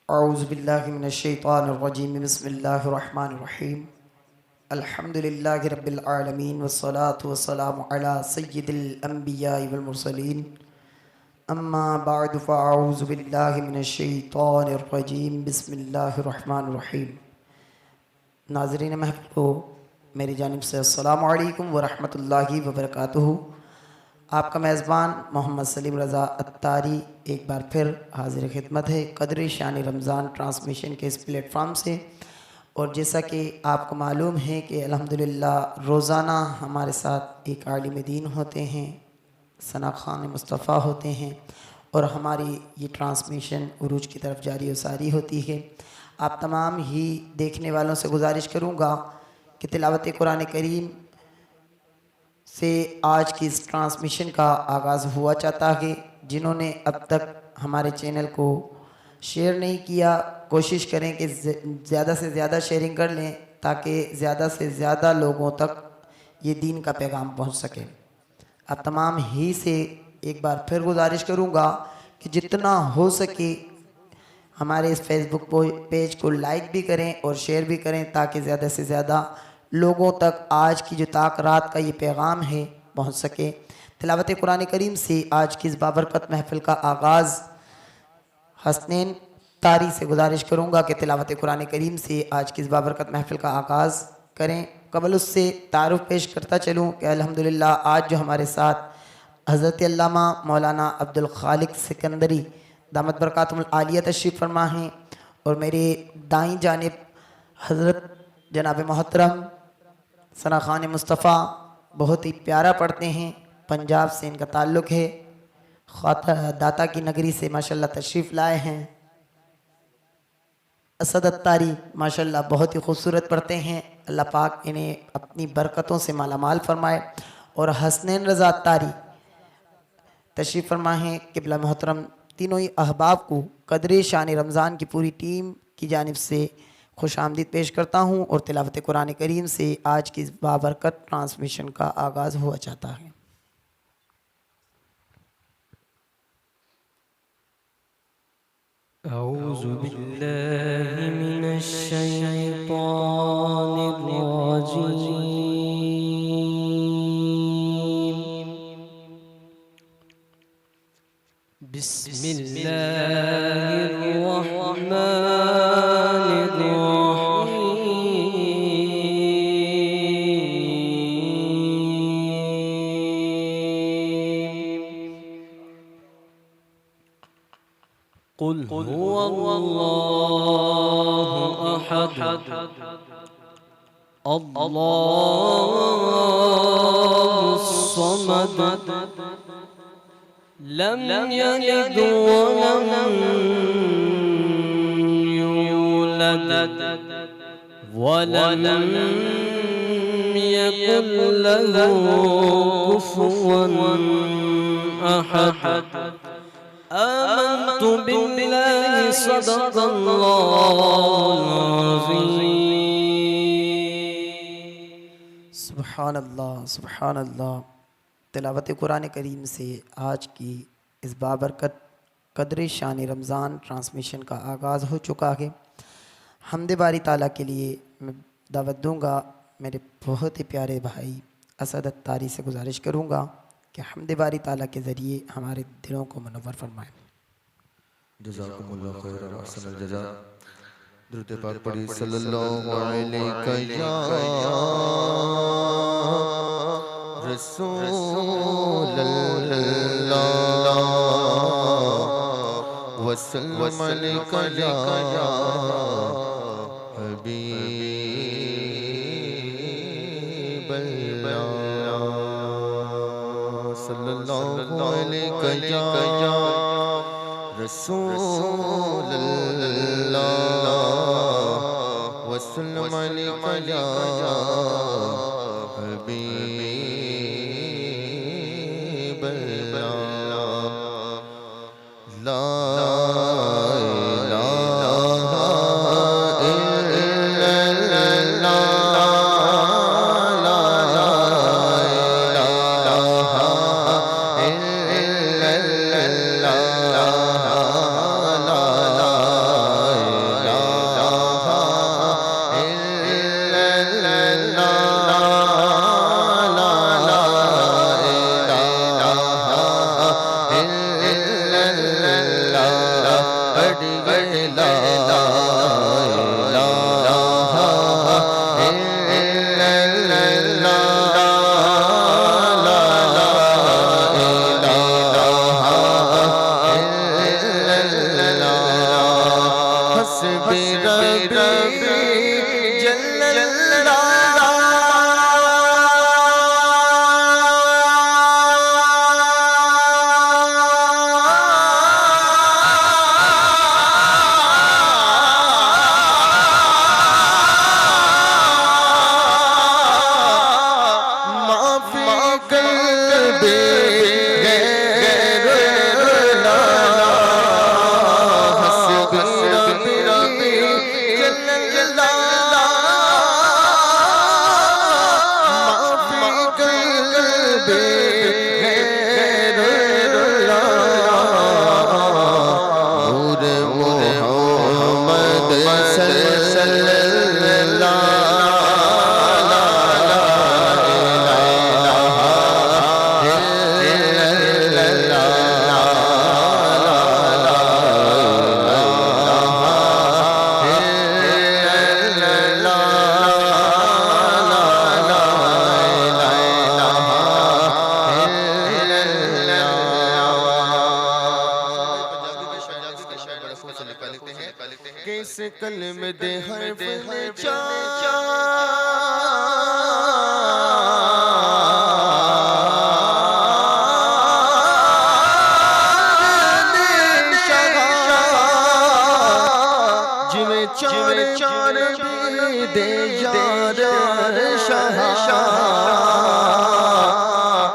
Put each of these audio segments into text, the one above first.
اعوذ باللہ من الشیطان الرجیم بسم اللہ الرحمن الرحیم الحمد للہ رب العالمین والصلاة والسلام علی سید الانبیاء والمرسلین اما بعد فاعوذ باللہ من الشیطان الرجیم بسم اللہ الرحمن الرحیم۔ ناظرین محفل کو میری جانب سے السلام علیکم ورحمۃ اللہ وبرکاتہ۔ آپ کا میزبان محمد سلیم رضا اتاری ایک بار پھر حاضر خدمت ہے قدر شان رمضان ٹرانسمیشن کے اس پلیٹ فارم سے، اور جیسا کہ آپ کو معلوم ہے کہ الحمدللہ روزانہ ہمارے ساتھ ایک عالم دین ہوتے ہیں، ثنا خان مصطفیٰ ہوتے ہیں، اور ہماری یہ ٹرانسمیشن عروج کی طرف جاری و ساری ہوتی ہے۔ آپ تمام ہی دیکھنے والوں سے گزارش کروں گا کہ تلاوت قرآن کریم سے آج کی اس ٹرانسمیشن کا آغاز ہوا چاہتا ہے۔ جنہوں نے اب تک ہمارے چینل کو شیئر نہیں کیا، کوشش کریں کہ زیادہ سے زیادہ شیئرنگ کر لیں تاکہ زیادہ سے زیادہ لوگوں تک یہ دین کا پیغام پہنچ سکے۔ اب تمام ہی سے ایک بار پھر گزارش کروں گا کہ جتنا ہو سکے ہمارے اس فیس بک پیج کو لائک بھی کریں اور شیئر بھی کریں تاکہ زیادہ سے زیادہ لوگوں تک آج کی جو رات کا یہ پیغام ہے پہنچ سکے۔ تلاوت قرآن کریم سے آج کی اس بابرکت محفل کا آغاز حسنین طاری سے گزارش کروں گا کہ تلاوت قرآن کریم سے آج کی اس بابرکت محفل کا آغاز کریں۔ قبل اس سے تعارف پیش کرتا چلوں کہ الحمدللہ آج جو ہمارے ساتھ حضرت علامہ مولانا عبدالخالق سکندری دامت برکاتہم العالیہ تشریف فرما ہیں، اور میرے دائیں جانب حضرت جناب محترم ثنا خان مصطفیٰ بہت ہی پیارا پڑھتے ہیں، پنجاب سے ان کا تعلق ہے، داتا کی نگری سے ماشاءاللہ تشریف لائے ہیں۔ اسد اتاری ماشاءاللہ بہت ہی خوبصورت پڑھتے ہیں، اللہ پاک انہیں اپنی برکتوں سے مالا مال فرمائے۔ اور حسنین رضا اتاری تشریف فرما ہیں۔ قبلہ محترم تینوں ہی احباب کو قدر شان رمضان کی پوری ٹیم کی جانب سے خوش آمدید پیش کرتا ہوں، اور تلاوت قرآن کریم سے آج کی اس بابرکت ٹرانسمیشن کا آغاز ہوا چاہتا ہے۔ اعوذ باللہ من الشیطان الرجیم، بسم اللہ الرحمن قل هو الله أحد الله الصمد لم يلد ولم يولد ولم يكن له كفوا أحد۔ آمنت بالله صدق اللہ العظیم۔ سبحان اللہ سبحان اللہ۔ تلاوت قرآن کریم سے آج کی اس بابرکت قدر شان رمضان ٹرانسمیشن کا آغاز ہو چکا ہے۔ حمد باری تعالیٰ کے لیے میں دعوت دوں گا، میرے بہت ہی پیارے بھائی اسد اتاری سے گزارش کروں گا کہ حمد باری تعالیٰ کے ذریعے ہمارے دلوں کو منور فرمائیں۔ جزاکم اللہ خیر و احسن الجزا۔ درود پاک پڑھی صلی اللہ علیہ یا رسول اللہ وسلم علیک یا حبیب اللہ صلی اللہ علیہ یا رسول اللہ وسلم علیک یا حبیب اللہ۔ لا الہ الا اللہ، لا الہ الا اللہ، حسبی ربی جل اللہ کس کلمے دے حرف چار بھی دے یار شاہ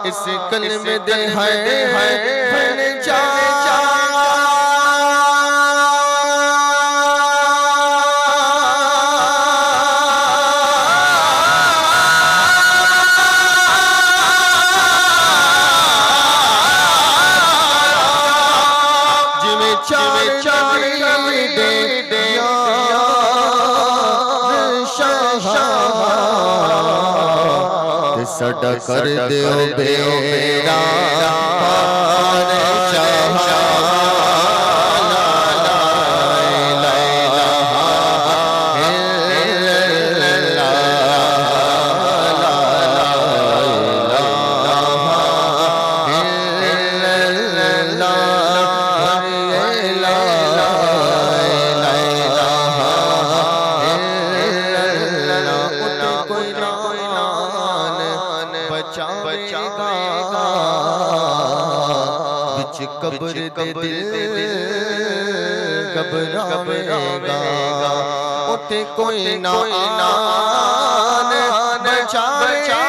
اس کلمے دے حرف سڈا کر دیو بیڑا پار چاہا قبر دے دل گھبرائے گا اٹھے کوئی نہ آن بچائے گا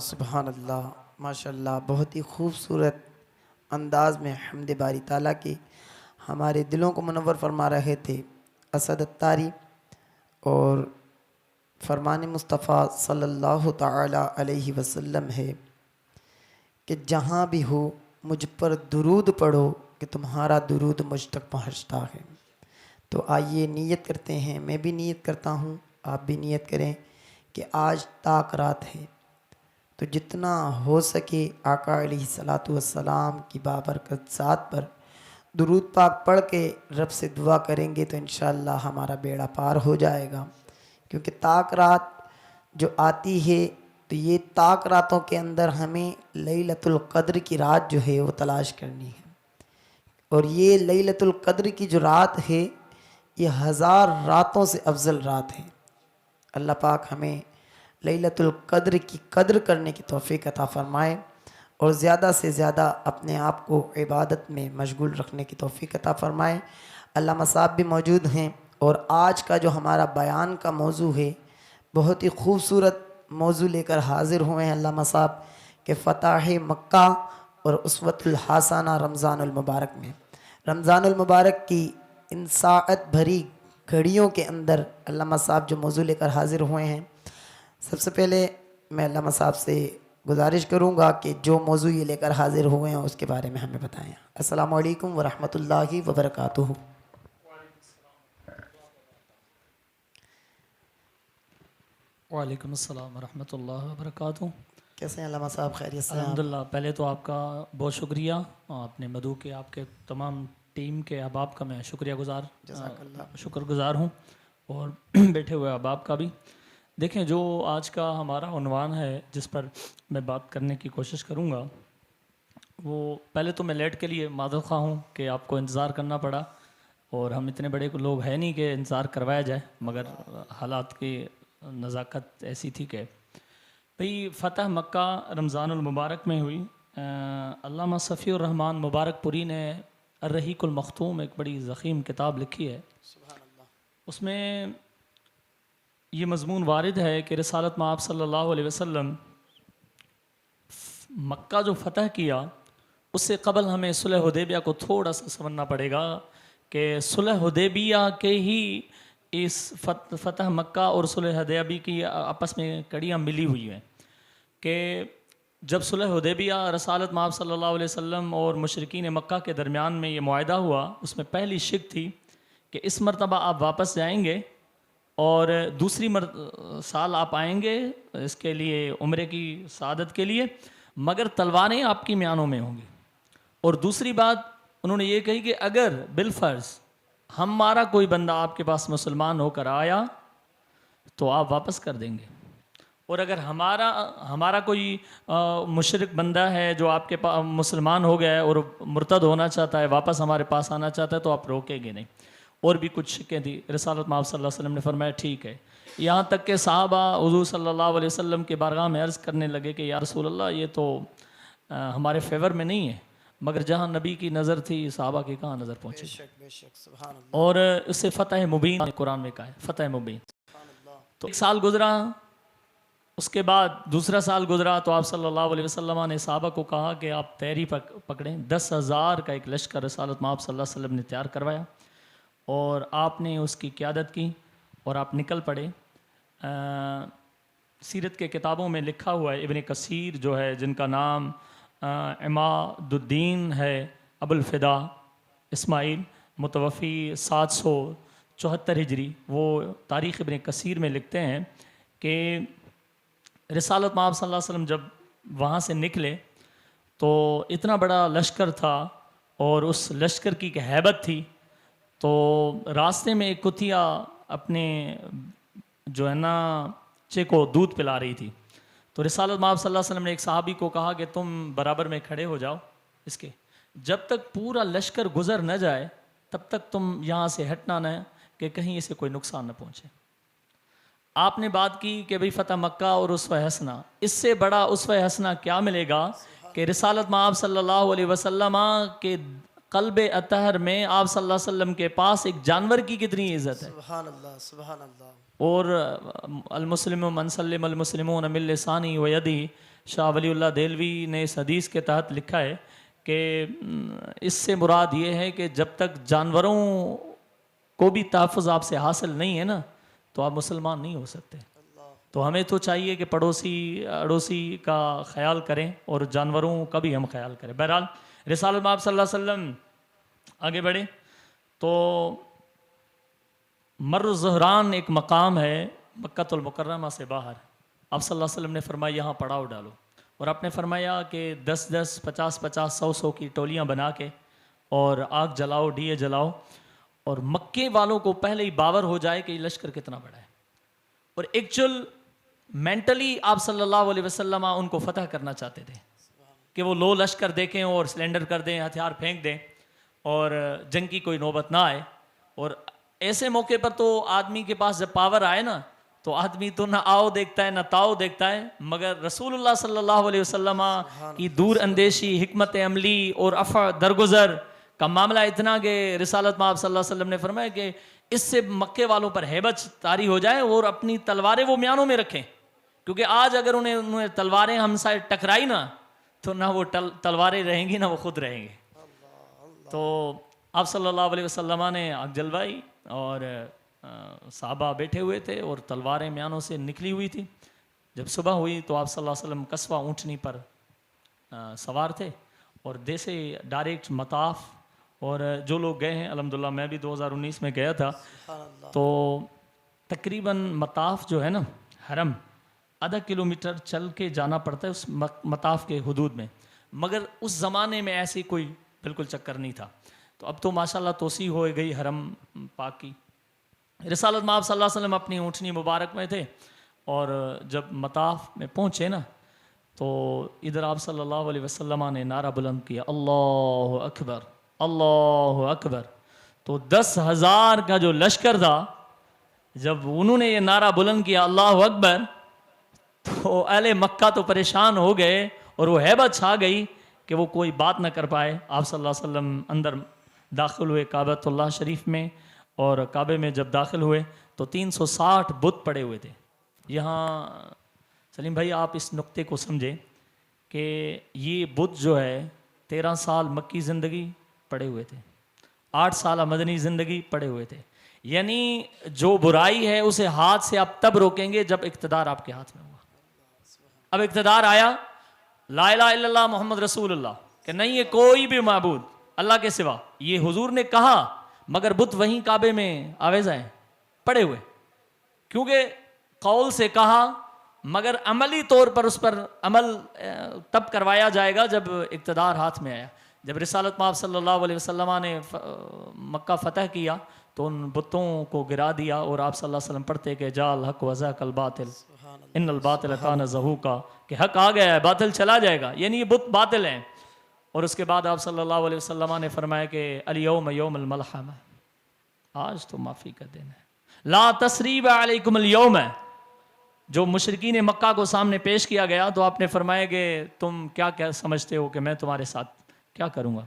سبحان اللہ ماشاءاللہ بہت ہی خوبصورت انداز میں حمد باری تعالیٰ کے ہمارے دلوں کو منور فرما رہے تھے اسد اتاری، اور فرمان مصطفیٰ صلی اللہ تعالی علیہ وسلم ہے کہ جہاں بھی ہو مجھ پر درود پڑھو کہ تمہارا درود مجھ تک پہنچتا ہے۔ تو آئیے نیت کرتے ہیں، میں بھی نیت کرتا ہوں، آپ بھی نیت کریں کہ آج طاق رات ہے، تو جتنا ہو سکے آقا علیہ الصلاۃ والسلام کی بابرکت ذات پر درود پاک پڑھ کے رب سے دعا کریں گے تو انشاءاللہ ہمارا بیڑا پار ہو جائے گا، کیونکہ طاق رات جو آتی ہے تو یہ طاق راتوں کے اندر ہمیں لیلۃ القدر کی رات جو ہے وہ تلاش کرنی ہے، اور یہ لیلۃ القدر کی جو رات ہے یہ 1000 راتوں سے افضل رات ہے۔ اللہ پاک ہمیں لیلۃ القدر کی قدر کرنے کی توفیق عطا فرمائے۔ اور زیادہ سے زیادہ اپنے آپ کو عبادت میں مشغول رکھنے کی توفیق عطا فرمائے۔ علامہ صاحب بھی موجود ہیں، اور آج کا جو ہمارا بیان کا موضوع ہے بہت ہی خوبصورت موضوع لے کر حاضر ہوئے ہیں علامہ صاحب کہ فتح مکہ اور اسوۃ الحسنہ رمضان المبارک میں۔ رمضان المبارک کی ان ساعت بھری گھڑیوں کے اندر علامہ صاحب جو موضوع لے کر حاضر ہوئے ہیں، سب سے پہلے میں علامہ صاحب سے گزارش کروں گا کہ جو موضوع یہ لے کر حاضر ہوئے ہیں اس کے بارے میں ہمیں بتائیں۔ السلام علیکم ورحمۃ اللہ وبرکاتہ۔ وعلیکم السلام ورحمۃ اللہ وبرکاتہ۔ کیسے ہیں علامہ صاحب؟ خیریت سے ہیں آپ؟ الحمدللہ، پہلے تو آپ کا بہت شکریہ، آپ نے مدعو کے آپ کے تمام ٹیم کے احباب کا میں شکر گزار ہوں، اور بیٹھے ہوئے احباب کا بھی۔ دیکھیں، جو آج کا ہمارا عنوان ہے جس پر میں بات کرنے کی کوشش کروں گا، وہ پہلے تو میں لیٹ کے لیے معذرت خواہ ہوں کہ آپ کو انتظار کرنا پڑا، اور ہم اتنے بڑے لوگ ہیں نہیں کہ انتظار کروایا جائے، مگر حالات کی نزاکت ایسی تھی کہ بھئی فتح مکہ رمضان المبارک میں ہوئی۔ علامہ صفی الرحمن مبارک پوری نے الرحیق المختوم ایک بڑی ضخیم کتاب لکھی ہے، اس میں یہ مضمون وارد ہے کہ رسالت مآب صلی اللہ علیہ وسلم مکہ جو فتح کیا، اس سے قبل ہمیں صلح حدیبیہ کو تھوڑا سا سمجھنا پڑے گا کہ صلح حدیبیہ کے ہی اس فتح مکہ اور صلح حدیبیہ کی آپس میں کڑیاں ملی ہوئی ہیں کہ جب صلح حدیبیہ رسالت مآب صلی اللہ علیہ وسلم اور مشرکین مکہ کے درمیان میں یہ معاہدہ ہوا، اس میں پہلی شرط تھی کہ اس مرتبہ آپ واپس جائیں گے اور دوسری سال آپ آئیں گے اس کے لیے عمرے کی سعادت کے لیے، مگر تلواریں آپ کی میانوں میں ہوں گی۔ اور دوسری بات انہوں نے یہ کہی کہ اگر بالفرض ہمارا کوئی بندہ آپ کے پاس مسلمان ہو کر آیا تو آپ واپس کر دیں گے، اور اگر ہمارا کوئی مشرک بندہ ہے جو آپ کے پاس مسلمان ہو گیا ہے اور مرتد ہونا چاہتا ہے، واپس ہمارے پاس آنا چاہتا ہے، تو آپ روکیں گے نہیں۔ اور بھی کچھ شکیں تھی، رسالت مآب صلی اللہ علیہ وسلم نے فرمایا ٹھیک ہے۔ یہاں تک کہ صحابہ حضور صلی اللہ علیہ وسلم کے بارگاہ میں عرض کرنے لگے کہ یا رسول اللہ، یہ تو ہمارے فیور میں نہیں ہے، مگر جہاں نبی کی نظر تھی صحابہ کی کہاں نظر پہنچی۔ اور اس سے فتح مبین قرآن میں کہا ہے، فتح مبین۔ تو ایک سال گزرا، اس کے بعد دوسرا سال گزرا، تو آپ صلی اللہ علیہ وسلم نے صحابہ کو کہا کہ آپ تیاری پکڑیں۔ 10,000 کا ایک لشکر رسالت مآب صلی اللہ علیہ وسلم نے تیار کروایا، اور آپ نے اس کی قیادت کی اور آپ نکل پڑے۔ سیرت کے کتابوں میں لکھا ہوا ہے، ابن کثیر جو ہے، جن کا نام عماد الدین ہے، ابو الفدا اسماعیل، متوفی 774 ہجری، وہ تاریخ ابن کثیر میں لکھتے ہیں کہ رسالت مآب صلی اللہ علیہ وسلم جب وہاں سے نکلے تو اتنا بڑا لشکر تھا، اور اس لشکر کی ایک ہیبت تھی۔ تو راستے میں ایک کتیا اپنے جو ہے نا بچے کو دودھ پلا رہی تھی، تو رسالت مآب صلی اللہ علیہ وسلم نے ایک صحابی کو کہا کہ تم برابر میں کھڑے ہو جاؤ اس کے، جب تک پورا لشکر گزر نہ جائے تب تک تم یہاں سے ہٹنا نہ کہ کہیں اسے کوئی نقصان نہ پہنچے۔ آپ نے بات کی کہ بھئی فتح مکہ اور اسوہ حسنہ، اس سے بڑا اسوہ حسنہ کیا ملے گا کہ رسالت مآب صلی اللہ علیہ وسلم کے قلب اطہر میں آپ صلی اللہ علیہ وسلم کے پاس ایک جانور کی کتنی عزت ہے۔ سبحان اللہ، سبحان اللہ۔ اور المسلم من سلم المسلمون من لسانی و یدی، شاہ ولی اللہ دہلوی نے اس حدیث کے تحت لکھا ہے کہ اس سے مراد یہ ہے کہ جب تک جانوروں کو بھی تحفظ آپ سے حاصل نہیں ہے نا، تو آپ مسلمان نہیں ہو سکتے۔ تو ہمیں تو چاہیے کہ پڑوسی اڑوسی کا خیال کریں اور جانوروں کا بھی ہم خیال کریں۔ بہرحال رسالت مآب صلی اللہ علیہ وسلم آگے بڑھے تو مر الزہران ایک مقام ہے مکہ المکرمہ سے باہر، آپ صلی اللہ علیہ وسلم نے فرمایا یہاں پڑاؤ ڈالو، اور آپ نے فرمایا کہ 10-10 50-50 100-100 کی ٹولیاں بنا کے اور آگ جلاؤ، ڈیے جلاؤ، اور مکے والوں کو پہلے ہی باور ہو جائے کہ یہ لشکر کتنا بڑا ہے۔ اور ایکچوئل مینٹلی آپ صلی اللہ علیہ وسلم ان کو فتح کرنا چاہتے تھے کہ وہ لو لشکر دیکھیں اور سلینڈر کر دیں، ہتھیار پھینک دیں اور جنگ کی کوئی نوبت نہ آئے۔ اور ایسے موقع پر تو آدمی کے پاس جب پاور آئے نا تو آدمی تو نہ آؤ دیکھتا ہے نہ تاؤ دیکھتا ہے، مگر رسول اللہ صلی اللہ علیہ وسلم کی دور اندیشی، حکمت عملی اور عفو درگزر کا معاملہ اتنا کہ رسالت میں آپ صلی اللہ علیہ وسلم نے فرمایا کہ اس سے مکے والوں پر ہیبت طاری ہو جائے اور اپنی تلواریں وہ میانوں میں رکھیں، کیونکہ آج اگر انہیں تلواریں ہم سے ٹکرائی نا تو نہ وہ تلواریں رہیں گی نہ وہ خود رہیں گے۔ تو آپ صلی اللہ علیہ وسلم نے آگ جلوائی اور صحابہ بیٹھے ہوئے تھے اور تلواریں میانوں سے نکلی ہوئی تھی۔ جب صبح ہوئی تو آپ صلی اللہ علیہ وسلم قصوہ اونٹنی پر سوار تھے اور دیسے ڈائریکٹ مطاف، اور جو لوگ گئے ہیں الحمدللہ میں بھی 2019 میں گیا تھا، تو تقریباً مطاف جو ہے نا حرم آدھا کلومیٹر چل کے جانا پڑتا ہے اس مطاف کے حدود میں، مگر اس زمانے میں ایسی کوئی بالکل چکر نہیں تھا۔ تو اب تو ماشاءاللہ توسیع ہو گئی حرم پاک کی۔ رسالت میں آپ صلی اللہ علیہ وسلم اپنی اونٹنی مبارک میں تھے اور جب مطاف میں پہنچے نا تو ادھر آپ صلی اللہ علیہ وسلم نے نعرہ بلند کیا، اللہ اکبر اللہ اکبر۔ تو 10,000 کا جو لشکر تھا، جب انہوں نے یہ نعرہ بلند کیا اللہ اکبر، تو اہل مکہ تو پریشان ہو گئے اور وہ ہیبت چھا گئی کہ وہ کوئی بات نہ کر پائے۔ آپ صلی اللہ علیہ وسلم اندر داخل ہوئے کعبۃ اللہ شریف میں، اور کعبے میں جب داخل ہوئے تو 360 بت پڑے ہوئے تھے۔ یہاں سلیم بھائی آپ اس نقطے کو سمجھیں کہ یہ بت جو ہے 13 سال مکی زندگی پڑے ہوئے تھے، 8 سالہ مدنی زندگی پڑے ہوئے تھے، یعنی جو برائی ہے اسے ہاتھ سے آپ تب روکیں گے جب اقتدار آپ کے ہاتھ میں ہوا۔ اب اقتدار آیا، لا الہ الا اللہ محمد رسول اللہ، کہ نہیں ہے کوئی بھی معبود اللہ کے سوا، یہ حضور نے کہا، مگر بت وہیں کعبے میں آویزہ ہیں پڑے ہوئے، کیونکہ قول سے کہا مگر عملی طور پر اس پر عمل تب کروایا جائے گا جب اقتدار ہاتھ میں آیا۔ جب رسالت میں آپ صلی اللہ علیہ وسلم نے مکہ فتح کیا تو ان بتوں کو گرا دیا، اور آپ صلی اللہ علیہ وسلم پڑھتے کہ جا الحق وزهق الباطل ان الباطل کان زہوقا، کہ حق آ گیا ہے باطل چلا جائے گا، یعنی یہ بت باطل ہیں۔ اور اس کے بعد آپ صلی اللہ علیہ وسلم نے فرمایا کہ الیوم یوم الملحمہ، آج تو معافی کا دن ہے، لا تثریب علیکم اليوم۔ جو مشرکین مکہ کو سامنے پیش کیا گیا تو آپ نے فرمایا کہ تم کیا کیا سمجھتے ہو کہ میں تمہارے ساتھ کیا کروں گا؟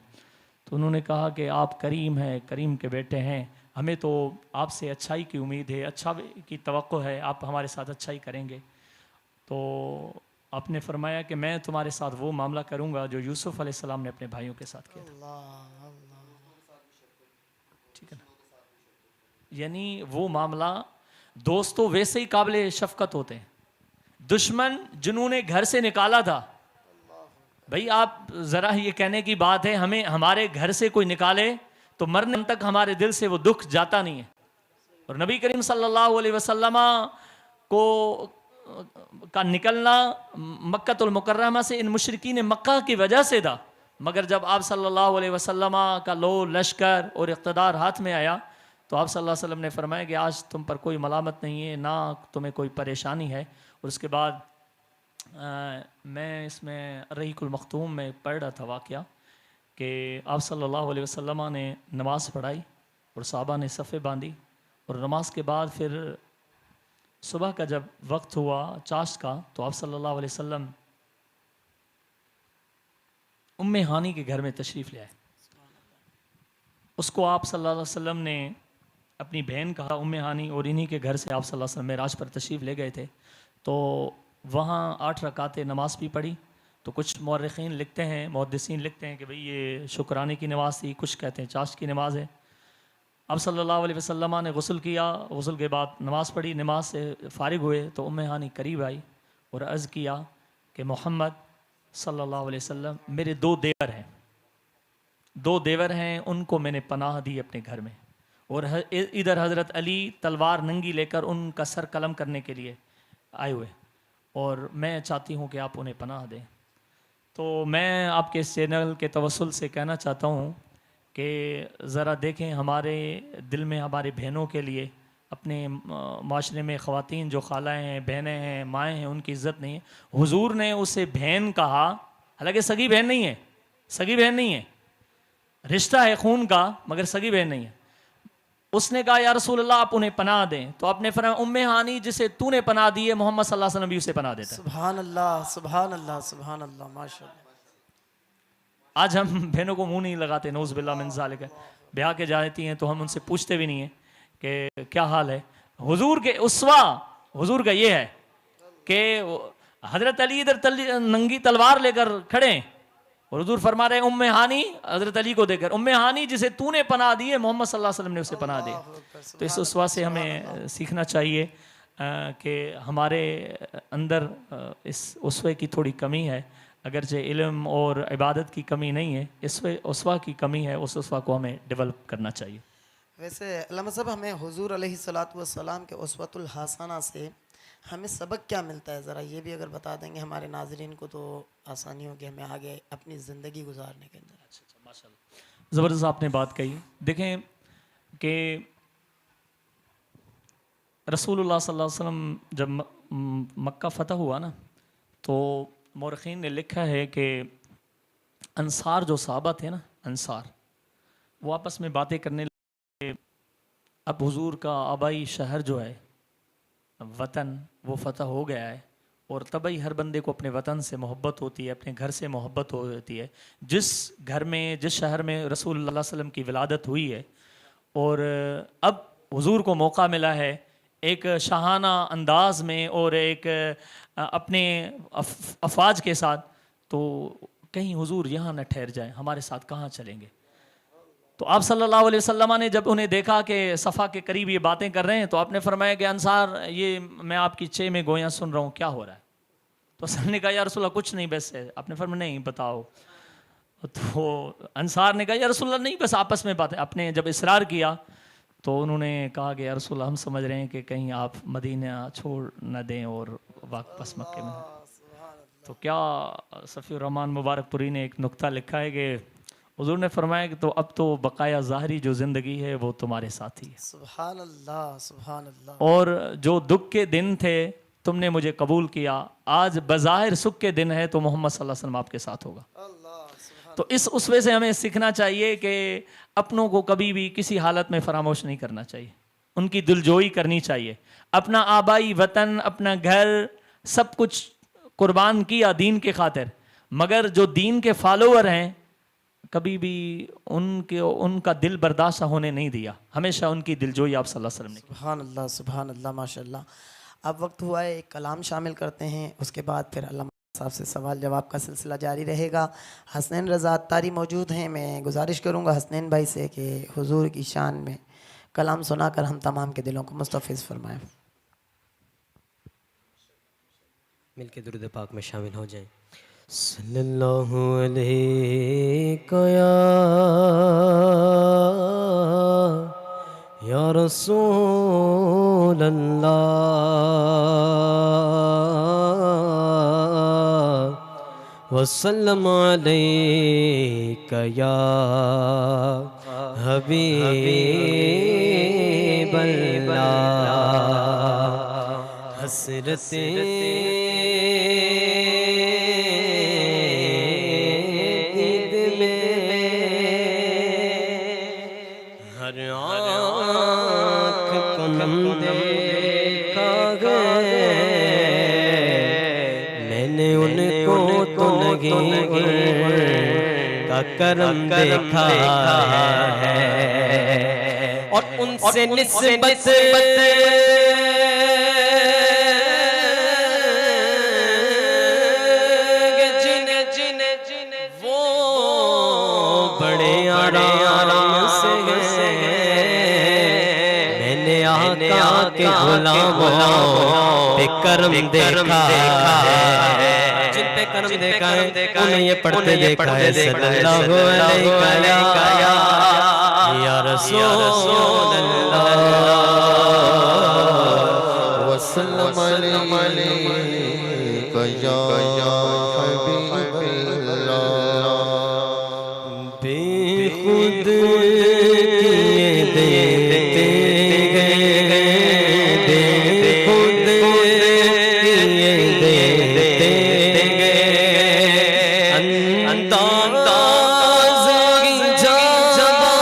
تو انہوں نے کہا کہ آپ کریم ہیں، کریم کے بیٹے ہیں، ہمیں تو آپ سے اچھائی کی امید ہے، اچھا کی توقع ہے، آپ ہمارے ساتھ اچھائی کریں گے۔ تو آپ نے فرمایا کہ میں تمہارے ساتھ وہ معاملہ کروں گا جو یوسف علیہ السلام نے اپنے بھائیوں کے ساتھ کیا تھا، ٹھیک ہے نا؟ یعنی وہ معاملہ، دوستو ویسے ہی قابل شفقت ہوتے ہیں، دشمن جنہوں نے گھر سے نکالا تھا، بھئی آپ ذرا یہ کہنے کی بات ہے ہمیں ہمارے گھر سے کوئی نکالے تو مرنے تک ہمارے دل سے وہ دکھ جاتا نہیں ہے، اور نبی کریم صلی اللہ علیہ وسلم کا نکلنا مکہ المکرمہ سے ان مشرکین مکہ کی وجہ سے تھا، مگر جب آپ صلی اللہ علیہ وسلم کا لو لشکر اور اقتدار ہاتھ میں آیا تو آپ صلی اللہ علیہ وسلم نے فرمایا کہ آج تم پر کوئی ملامت نہیں ہے، نہ تمہیں کوئی پریشانی ہے۔ اور اس کے بعد میں اس میں رحیق المختوم میں پڑھ رہا تھا واقعہ کہ آپ صلی اللہ علیہ وسلم نے نماز پڑھائی اور صحابہ نے صفیں باندھی، اور نماز کے بعد پھر صبح کا جب وقت ہوا چاشت کا تو آپ صلی اللہ علیہ وسلم ام ہانی کے گھر میں تشریف لے آئے۔ اس کو آپ صلی اللہ علیہ وسلم نے اپنی بہن کہا ام ہانی، اور انہی کے گھر سے آپ صلی اللہ علیہ وسلم معراج پر تشریف لے گئے تھے، تو وہاں 8 رکعتیں نماز بھی پڑھی۔ تو کچھ مورخین لکھتے ہیں، محدثین لکھتے ہیں کہ بھئی یہ شکرانے کی نماز تھی، کچھ کہتے ہیں چاشت کی نماز ہے۔ اب صلی اللہ علیہ وسلم نے غسل کیا، غسل کے بعد نماز پڑھی، نماز سے فارغ ہوئے تو ام ہانی قریب آئی اور عرض کیا کہ محمد صلی اللہ علیہ وسلم میرے 2 دیور ہیں، 2 دیور ہیں، ان کو میں نے پناہ دی اپنے گھر میں، اور ادھر حضرت علی تلوار ننگی لے کر ان کا سر قلم کرنے کے لیے آئے ہوئے، اور میں چاہتی ہوں کہ آپ انہیں پناہ دیں۔ تو میں آپ کے اس چینل کے توسل سے کہنا چاہتا ہوں کہ ذرا دیکھیں ہمارے دل میں ہمارے بہنوں کے لیے، اپنے معاشرے میں خواتین جو خالائیں ہیں، بہنیں ہیں، مائیں ہیں، ان کی عزت نہیں ہے۔ حضور نے اسے بہن کہا، حالانکہ سگی بہن نہیں ہے، سگی بہن نہیں ہے، رشتہ ہے خون کا مگر سگی بہن نہیں ہے۔ اس نے کہا یا رسول اللہ آپ انہیں پناہ دیں، تو آپ نے فرمایا ام ہانی جسے تو نے پناہ دی ہے محمد صلی اللہ علیہ وسلم بھی اسے پناہ دیتا ہے۔ سبحان اللہ سبحان اللہ سبحان اللہ، ماشاء اللہ۔ آج ہم بہنوں کو منہ نہیں لگاتے، نعوذ باللہ من ذالک، بیاہ کے جاتی ہیں تو ہم ان سے پوچھتے بھی نہیں ہیں کہ کیا حال ہے۔ حضور کے اسوہ حضور کا یہ ہے کہ حضرت علی ادھر ننگی تلوار لے کر کھڑے ہیں اور حضور فرما رہے ہیں ام ہانی، حضرت علی کو دے کر، ام ہانی جسے تو نے پناہ دی ہے محمد صلی اللہ علیہ وسلم نے اسے پناہ دی۔ تو اس اسوہ سے ہمیں سیکھنا چاہیے کہ ہمارے اندر اس اسوے کی تھوڑی کمی ہے، اگرچہ علم اور عبادت کی کمی نہیں ہے، اسوہ کی کمی ہے، اس اسوہ کو ہمیں ڈیولپ کرنا چاہیے۔ ویسے علامہ صاحب ہمیں حضور علیہ الصلوۃ والسلام کے اسوۃ الحسنہ سے ہمیں سبق کیا ملتا ہے، ذرا یہ بھی اگر بتا دیں گے ہمارے ناظرین کو تو آسانی ہوگی ہمیں آگے اپنی زندگی گزارنے کے اندر۔ زبردست آپ نے بات کہی۔ دیکھیں کہ رسول اللہ صلی اللہ علیہ وسلم جب مکہ فتح ہوا نا تو مورخین نے لکھا ہے کہ انصار جو صحابہ تھے نا، انصار وہ آپس میں باتیں کرنے لگے، اب حضور کا آبائی شہر جو ہے وطن وہ فتح ہو گیا ہے، اور طبعی ہر بندے کو اپنے وطن سے محبت ہوتی ہے، اپنے گھر سے محبت ہوتی ہے۔ جس گھر میں جس شہر میں رسول اللہ علیہ وسلم کی ولادت ہوئی ہے، اور اب حضور کو موقع ملا ہے ایک شاہانہ انداز میں اور ایک اپنے افواج کے ساتھ، تو کہیں حضور یہاں نہ ٹھہر جائیں، ہمارے ساتھ کہاں چلیں گے؟ تو آپ صلی اللہ علیہ وسلم نے جب انہیں دیکھا کہ صفا کے قریب یہ باتیں کر رہے ہیں، تو آپ نے فرمایا کہ انصار یہ میں آپ کی چھ میں گویاں سن رہا ہوں، کیا ہو رہا ہے؟ تو سب نے کہا یا رسول اللہ کچھ نہیں، بس ہے۔ آپ نے فرمایا نہیں بتاؤ۔ تو انصار نے کہا یا رسول اللہ نہیں، بس آپس میں باتیں۔ آپ نے جب اصرار کیا تو انہوں نے کہا کہ یا رسول اللہ ہم سمجھ رہے ہیں کہ کہیں آپ مدینہ چھوڑ نہ دیں اور واپس مکے میں۔ تو کیا صفی الرحمن مبارک پوری نے ایک نقطہ لکھا ہے کہ حضور نے فرمایا کہ تو اب تو بقایا ظاہری جو زندگی ہے وہ تمہارے ساتھ ہی ہے، سبحان اللہ سبحان اللہ۔ اور جو دکھ کے دن تھے تم نے مجھے قبول کیا، آج بظاہر سکھ کے دن ہے تو محمد صلی اللہ علیہ وسلم آپ کے ساتھ ہوگا۔ تو اس اسوے سے ہمیں سیکھنا چاہیے کہ اپنوں کو کبھی بھی کسی حالت میں فراموش نہیں کرنا چاہیے، ان کی دلجوئی کرنی چاہیے۔ اپنا آبائی وطن، اپنا گھر، سب کچھ قربان کیا دین کے خاطر، مگر جو دین کے فالوور ہیں کبھی بھی ان کا دل برداشت ہونے نہیں دیا، ہمیشہ ان کی دلجوئی آپ صلی اللہ علیہ وسلم نے کی۔ سبحان اللہ سبحان اللہ ماشاء اللہ۔ اب وقت ہوا ہے ایک کلام شامل کرتے ہیں، اس کے بعد پھر علامہ صاحب سے سوال جواب کا سلسلہ جاری رہے گا۔ حسنین رضا عطاری موجود ہیں، میں گزارش کروں گا حسنین بھائی سے کہ حضور کی شان میں کلام سنا کر ہم تمام کے دلوں کو مستفیض فرمائیں۔ مل کے درود پاک میں شامل ہو جائیں۔ صلی اللہ علیہ یا رسول اللہ وسلم علیک یا حبیب اللہ۔ حسرتیں کا کرم دیکھا ہے اور ان سے نسبت جن وہ بڑے آرام سے میں نے آقا کے غلاموں پہ کرم دیکھا ہے، جن پہ کرم دیکھا ہے انہیں یہ پڑھتے دیکھا ہے۔ صلی اللہ علیہ یا رسول اللہ وسلم علیک یا حبیب اللہ۔ بے خود کیے دیتے گئے، بے خود کیے دیتے گئے، انداز کی جانا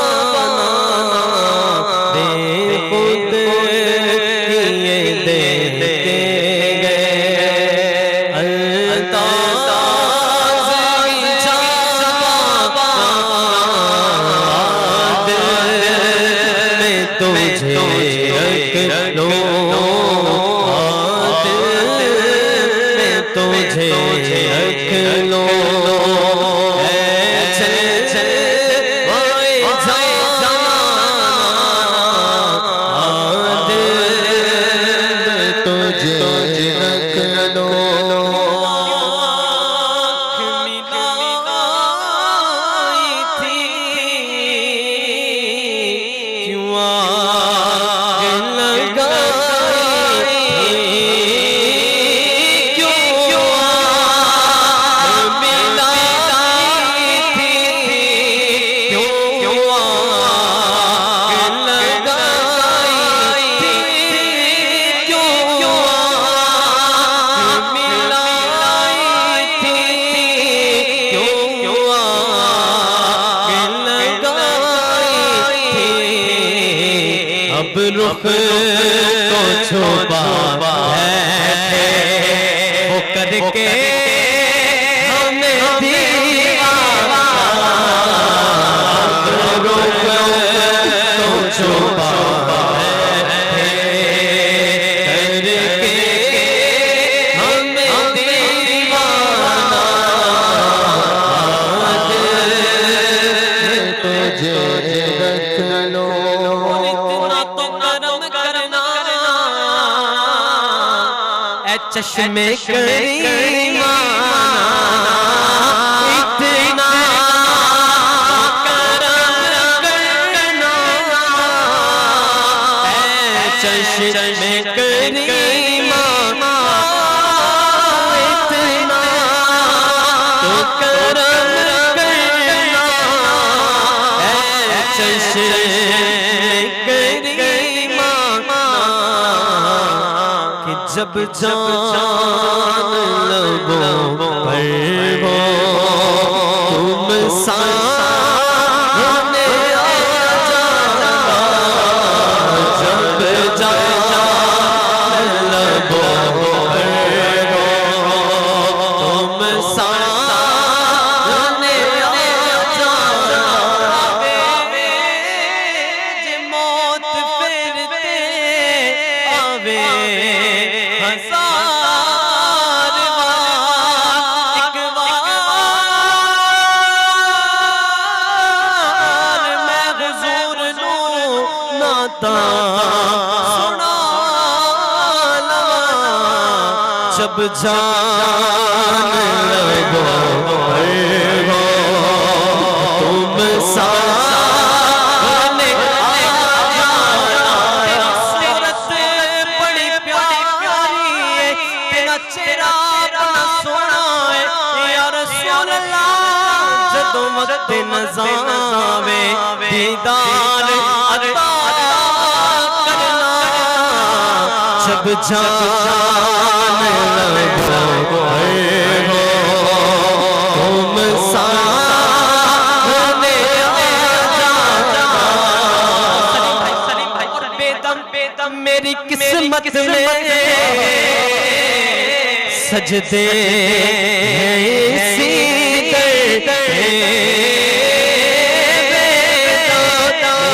اب رخ کو چھپا بیٹھے وہ کر کے ہمیں دیوانہ اب رخ کو چھپا بیٹھے کر کے ہمیں دیوانہ تجھے رکھ لو اتنا تو کرم کرنا اے چشم کریمہ اتنا کرم کرنا اے چشم کریمہ اتنا تو کرم کرنا اے چشم کریمہ کہ جب جان لبوں پر ہو تم سامنے آ جانا جب جان لبوں پر ہو تم سامنے آ جانا جے موت پھرتے آوے ہزار بار ایک بار میں حضور نو ناتا سنا لواں جب جان لبوں پر ہو تم سامنے آ جانا صورت بڑی پیاری ہے تیرا چہرہ بڑا سونا ہے یا رسول اللہ جدوں وقت نظر آوے دیدار عطا کرنا جب جان لبوں پر ہو تم سامنے آ جانا اور بے دم میری قسمت میں سجدے اسی در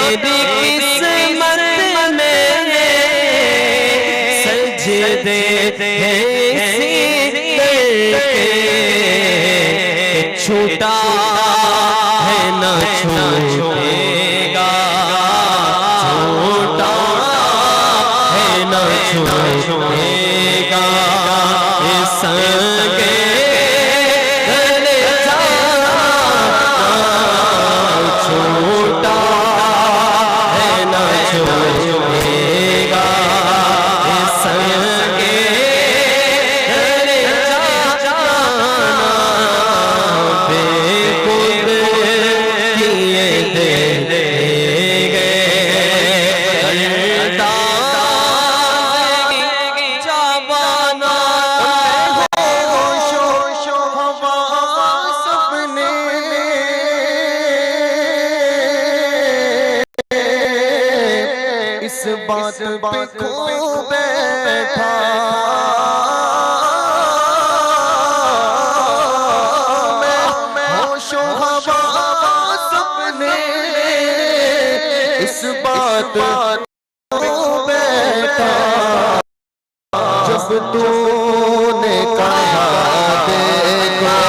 میری قسمت میں سجدے اسی در چھوٹا ہے نہ چھوٹے گا چھوٹا ہے نہ چھوٹے گا اس سنگے گلے جانا چھوٹا ہے نہ چھوٹے گا اس سنگے گلے جانا بے خود کیے دے اس بات پہ کھو بیٹھا میں ہوش و حواس اپنے اس بات پہ کھو بیٹھا جب تو نے کہا دیکھو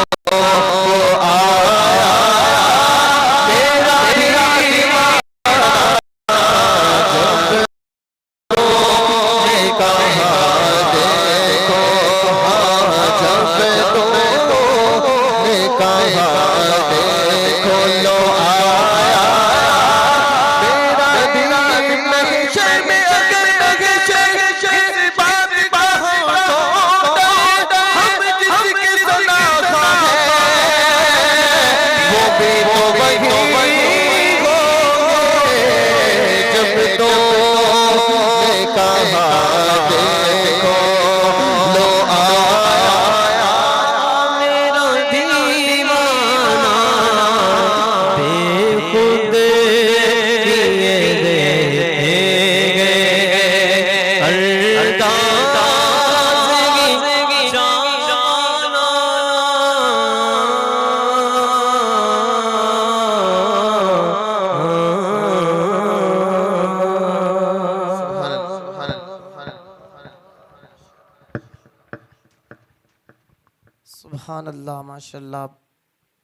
سبحان اللہ، ماشاء اللہ.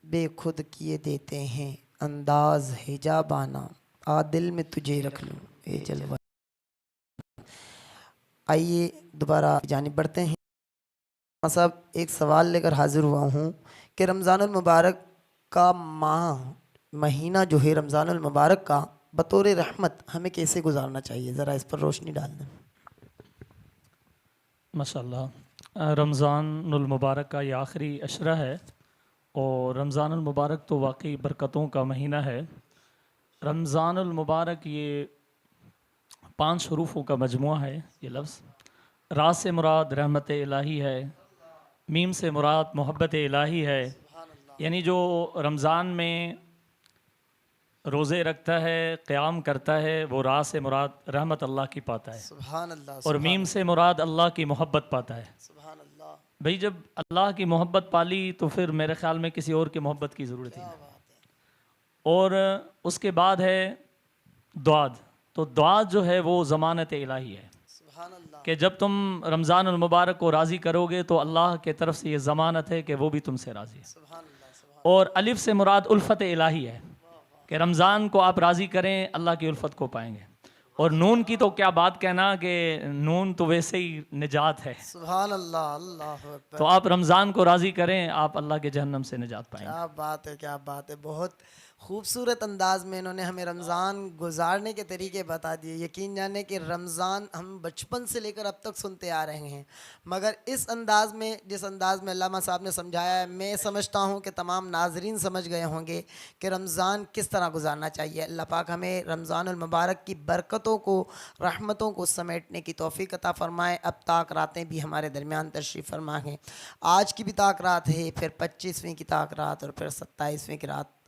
بے خود کیے دیتے ہیں انداز حجابانہ، دل میں تجھے رکھ لوں اے جلوہ. آئیے دوبارہ جانب بڑھتے ہیں. صاحب ایک سوال لے کر حاضر ہوا ہوں کہ رمضان المبارک کا مہینہ جو ہے رمضان المبارک کا بطور رحمت ہمیں کیسے گزارنا چاہیے، ذرا اس پر روشنی ڈال دیں. ماشاءاللہ، رمضان المبارک کا یہ آخری عشرہ ہے، اور رمضان المبارک تو واقعی برکتوں کا مہینہ ہے. رمضان المبارک یہ 5 حروفوں کا مجموعہ ہے. یہ لفظ را سے مراد رحمت الہی ہے، میم سے مراد محبت الہی ہے. یعنی جو رمضان میں روزے رکھتا ہے، قیام کرتا ہے، وہ را سے مراد رحمت اللہ کی پاتا ہے، سبحان اللہ. اور میم سے مراد اللہ کی محبت پاتا ہے. سبحان اللہ. بھئی جب اللہ کی محبت پالی تو پھر میرے خیال میں کسی اور کی محبت کی ضرورت ہی نہیں. اور اس کے بعد ہے دعات. تو دعات جو ہے وہ ضمانت الہی ہے سبحان اللہ. کہ جب تم رمضان المبارک کو راضی کرو گے تو اللہ کے طرف سے یہ ضمانت ہے کہ وہ بھی تم سے راضی ہے. سبحان اللہ. سبحان اور الف سے مراد الفت الہی ہے کہ رمضان کو آپ راضی کریں، اللہ کی الفت کو پائیں گے. اور نون کی تو کیا بات کہنا کہ نون تو ویسے ہی نجات ہے. سبحان اللہ. اللہ اکبر. تو آپ رمضان کو راضی کریں، آپ اللہ کے جہنم سے نجات پائیں گے. کیا بات ہے، کیا بات ہے. بہت خوبصورت انداز میں انہوں نے ہمیں رمضان گزارنے کے طریقے بتا دیے. یقین جانے کہ رمضان ہم بچپن سے لے کر اب تک سنتے آ رہے ہیں، مگر اس انداز میں، جس انداز میں علامہ صاحب نے سمجھایا ہے، میں سمجھتا ہوں کہ تمام ناظرین سمجھ گئے ہوں گے کہ رمضان کس طرح گزارنا چاہیے. اللہ پاک ہمیں رمضان المبارک کی برکتوں کو، رحمتوں کو سمیٹنے کی توفیق عطا فرمائے. اب طاق راتیں بھی ہمارے درمیان تشریف فرما ہیں. آج کی بھی طاق رات ہے، پھر 25ویں کی طاق رات، اور پھر 27ویں کی رات.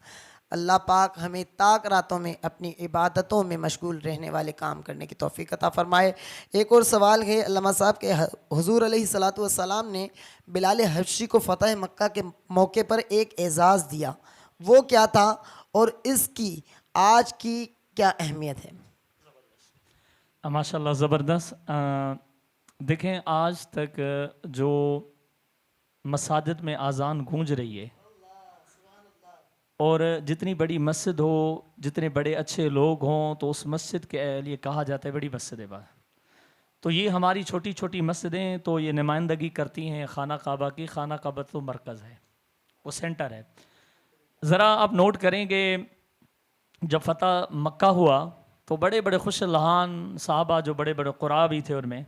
اللہ پاک ہمیں طاق راتوں میں اپنی عبادتوں میں مشغول رہنے والے کام کرنے کی توفیق عطا فرمائے. ایک اور سوال ہے علامہ صاحب کے حضور علیہ الصلاۃ والسلام نے بلال حبشی کو فتح مکہ کے موقع پر ایک اعزاز دیا، وہ کیا تھا اور اس کی آج کی کیا اہمیت ہے؟ ماشاءاللہ زبردست. دیکھیں آج تک جو مساجد میں اذان گونج رہی ہے، اور جتنی بڑی مسجد ہو، جتنے بڑے اچھے لوگ ہوں، تو اس مسجد کے لیے کہا جاتا ہے بڑی مسجد ہے. تو یہ ہماری چھوٹی چھوٹی مسجدیں تو یہ نمائندگی کرتی ہیں خانہ کعبہ کی. خانہ کعبہ تو مرکز ہے، وہ سینٹر ہے. ذرا آپ نوٹ کریں کہ جب فتح مکہ ہوا تو بڑے بڑے خوش لہان صحابہ جو بڑے بڑے قراء بھی تھے ان میں،